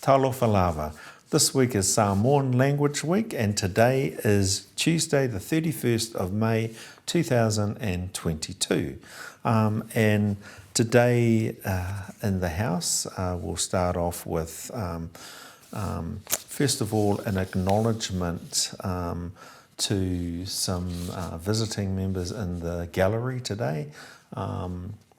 Talofa lava. This week is Samoan Language Week, and today is Tuesday, the 31st of May, 2022. And today in the House, we'll start off with, first of all, an acknowledgement to some visiting members in the gallery today.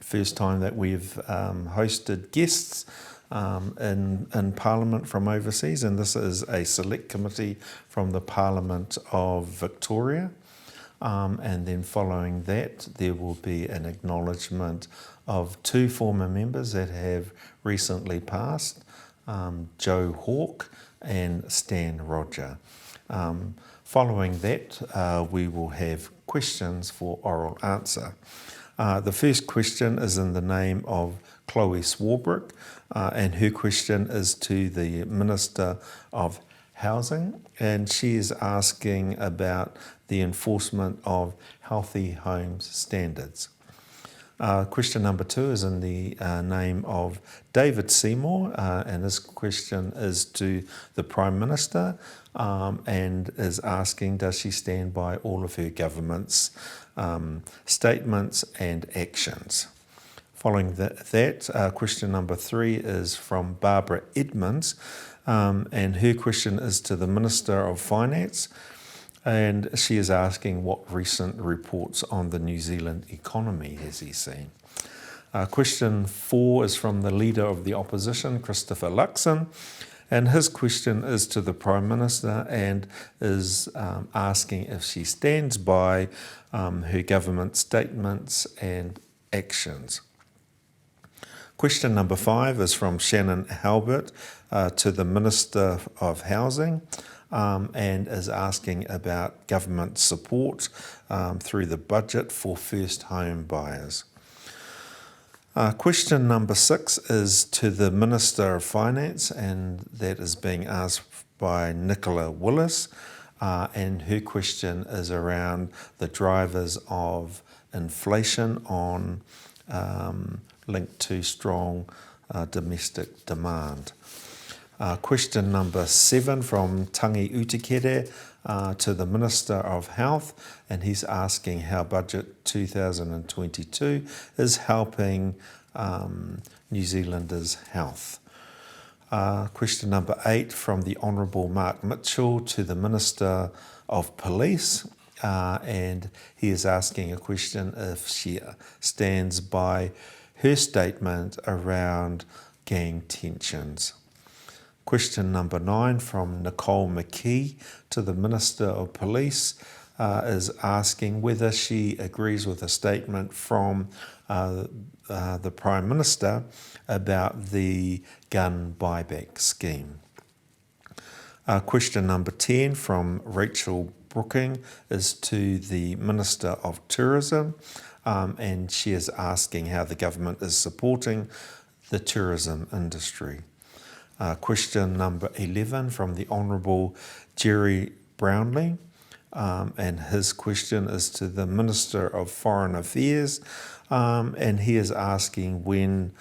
First time that we've hosted guests in Parliament from overseas, and this is a select committee from the Parliament of Victoria. And then following that, there will be an acknowledgement of two former members that have recently passed, Joe Hawke and Stan Roger. Following that, we will have questions for oral answer. The first question is in the name of Chloe Swarbrick, and her question is to the Minister of Housing, and she is asking about the enforcement of healthy homes standards. Question number 2 is in the name of David Seymour, and this question is to the Prime Minister, and is asking, does she stand by all of her government's statements and actions? Following that, question number 3 is from Barbara Edmonds, and her question is to the Minister of Finance, and she is asking what recent reports on the New Zealand economy has he seen. Question 4 is from the Leader of the Opposition, Christopher Luxon, and his question is to the Prime Minister and is asking if she stands by her government statements and actions. Question number 5 is from Shannon Halbert to the Minister of Housing, and is asking about government support through the budget for first home buyers. Question number 6 is to the Minister of Finance, and that is being asked by Nicola Willis, and her question is around the drivers of inflation on linked to strong domestic demand. Question number 7 from Tangi Utikere to the Minister of Health, and he's asking how Budget 2022 is helping New Zealanders' health. Question number 8 from the Honourable Mark Mitchell to the Minister of Police, and he is asking a question if she stands by her statement around gang tensions. Question number 9 from Nicole McKee to the Minister of Police is asking whether she agrees with a statement from the Prime Minister about the gun buyback scheme. Question number 10 from Rachel Brooking is to the Minister of Tourism, and she is asking how the government is supporting the tourism industry. Question number 11 from the Honourable Jerry Brownlee, and his question is to the Minister of Foreign Affairs, and he is asking when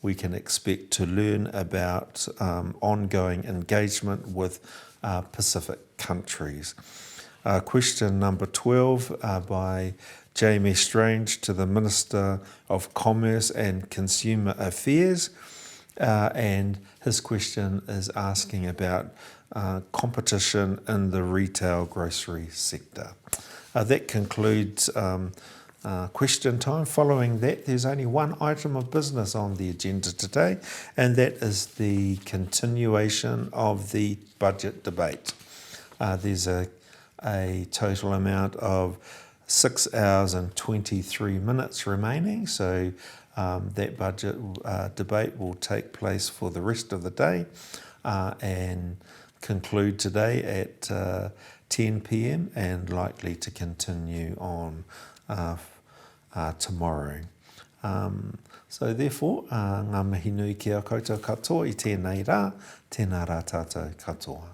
we can expect to learn about ongoing engagement with Pacific countries. Question number 12 by Jamie Strange to the Minister of Commerce and Consumer Affairs, and his question is asking about competition in the retail grocery sector. That concludes question time. Following that, there's only one item of business on the agenda today, and that is the continuation of the budget debate. There's a total amount of 6 hours and 23 minutes remaining, so that budget debate will take place for the rest of the day and conclude today at 10 p.m. and likely to continue on tomorrow. So therefore, ngā mihi nui ki a koutou katoa I tēnei rā, tēnā rā tātou katoa.